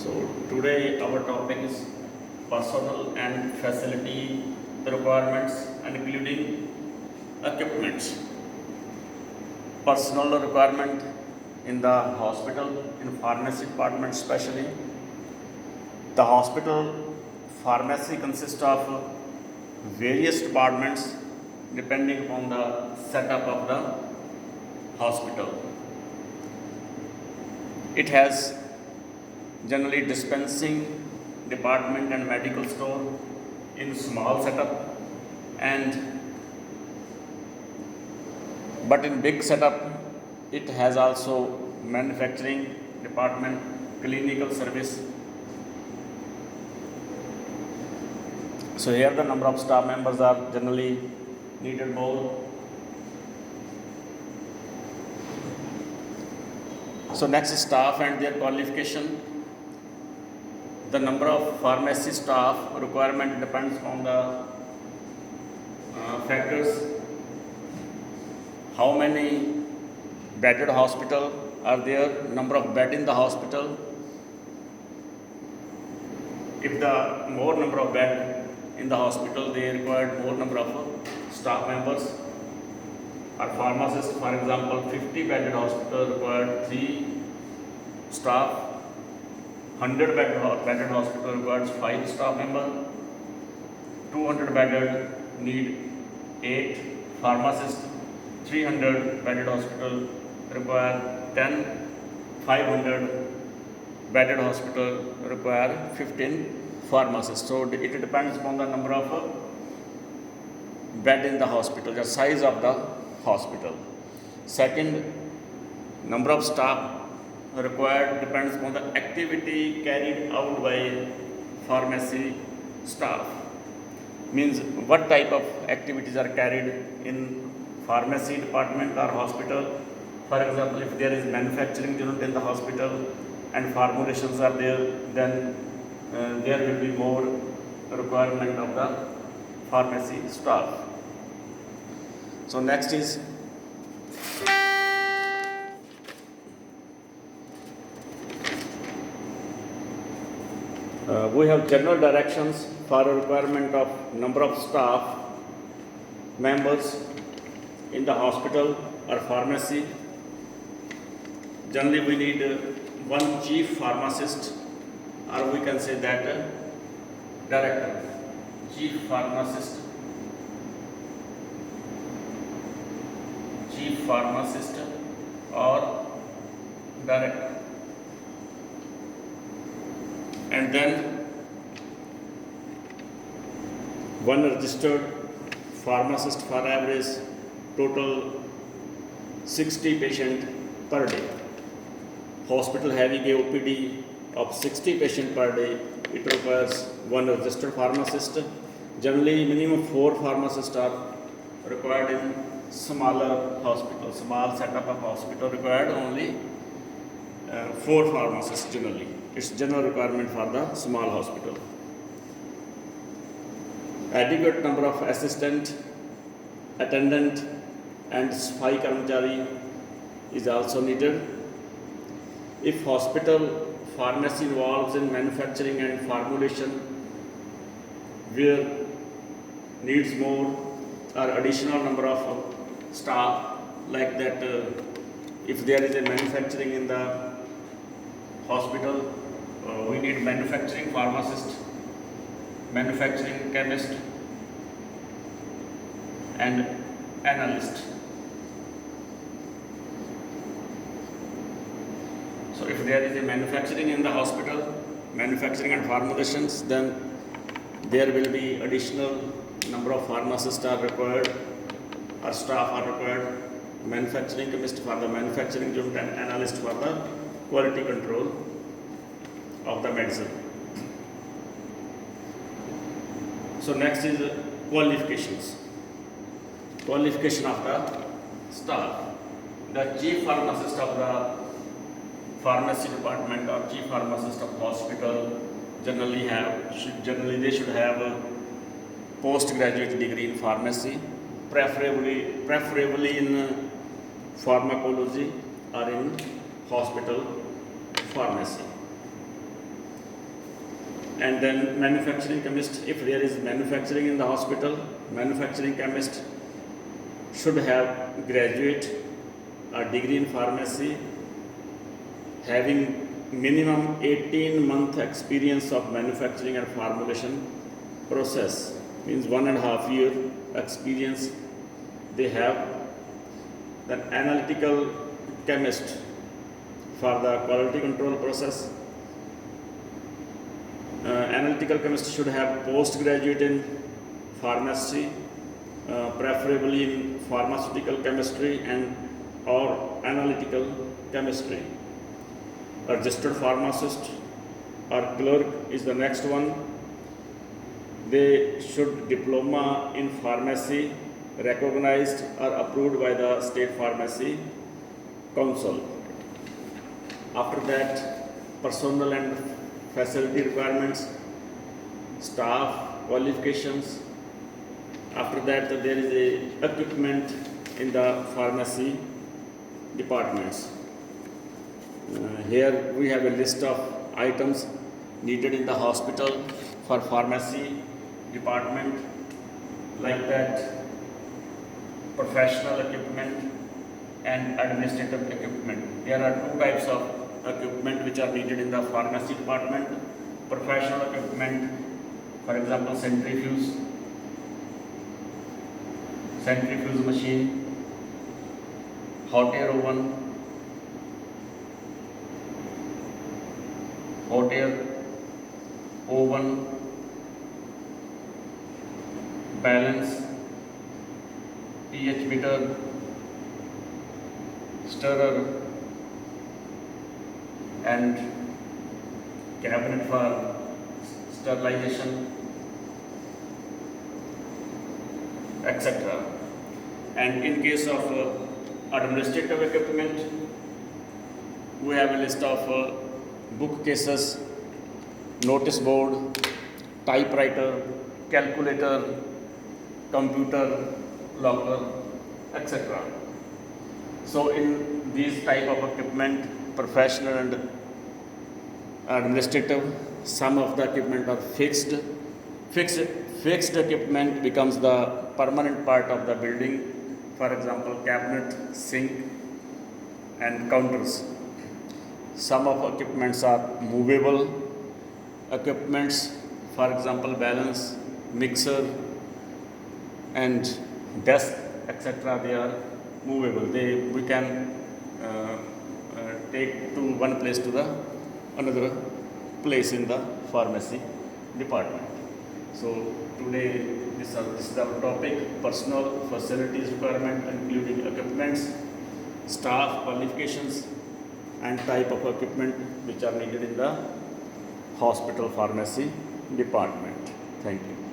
So today our topic is personal and facility requirements and including equipments. Personal requirement in the hospital, in pharmacy department especially. The hospital pharmacy consists of various departments depending upon the setup of the hospital. It has generally dispensing department and medical store in small setup, and but in big setup it has also manufacturing department, clinical service. So here the number of staff members are generally needed more. So next is staff and their qualification. The number of pharmacy staff requirement depends on the factors. How many bedded hospital are there, number of bed in the hospital. If the more number of bed in the hospital, they require more number of staff members. Or pharmacist, for example, 50 bedded hospital required 3 staff. 100 bedded hospital requires 5 staff members. 200 bedded need 8 pharmacists. 300 bedded hospital require 10. 500 bedded hospital require 15 pharmacists. So it depends upon the number of bed in the hospital, the size of the hospital. Second, number of staff required depends upon the activity carried out by pharmacy staff. Means what type of activities are carried in pharmacy department or hospital. For example, if there is manufacturing unit in the hospital and formulations are there, then there will be more requirement of the pharmacy staff. So next is we have general directions for a requirement of number of staff members in the hospital or pharmacy. Generally we need one chief pharmacist, or we can say that director, chief pharmacist, or director. And then one registered pharmacist for average total 60 patient per day. Hospital having a OPD of 60 patient per day, it requires one registered pharmacist. Generally minimum 4 pharmacists are required in smaller hospital. Small setup of hospital required only 4 pharmacists generally. It's general requirement for the small hospital. Adequate number of assistant, attendant and spy karmachari is also needed. If hospital pharmacy involves in manufacturing and formulation where needs more or additional number of staff, like that if there is a manufacturing in the hospital, we need manufacturing pharmacist, manufacturing chemist and analyst. So if there is a manufacturing in the hospital, manufacturing and formulations, then there will be additional number of pharmacists are required or staff are required, manufacturing chemist for the manufacturing unit and analyst for the quality control of the medicine. So next is qualifications. Qualification of the staff. The chief pharmacist of the pharmacy department or chief pharmacist of hospital generally they should have a postgraduate degree in pharmacy, preferably in pharmacology or in hospital pharmacy. And then manufacturing chemist, if there is manufacturing in the hospital, manufacturing chemist should have graduate a degree in pharmacy, having minimum 18-month experience of manufacturing and formulation process, means 1.5 year experience they have. Then analytical chemist for the quality control process. Analytical chemist should have postgraduate in pharmacy, preferably in pharmaceutical chemistry and or analytical chemistry. A registered pharmacist or clerk is the next one. They should diploma in pharmacy recognized or approved by the state pharmacy council. After that, personnel and facility requirements, staff qualifications. After that, there is a equipment in the pharmacy departments. Here we have a list of items needed in the hospital for pharmacy department, like that professional equipment and administrative equipment. There are two types of equipment which are needed in the pharmacy department. Professional equipment, for example, centrifuge machine, hot air oven, balance, pH meter, stirrer, and cabinet for sterilization, etc. And in case of administrative equipment, we have a list of bookcases, notice board, typewriter, calculator, computer, locker, etc. So in these type of equipment, professional and administrative, some of the equipment are fixed. Fixed equipment becomes the permanent part of the building. For example, cabinet, sink, and counters. Some of equipments are movable equipments. For example, balance, mixer, and desk, etc. They are movable. We can take to one place to the another place in the pharmacy department. So today this is our topic: personal facilities requirement, including equipments, staff qualifications, and type of equipment which are needed in the hospital pharmacy department. Thank you.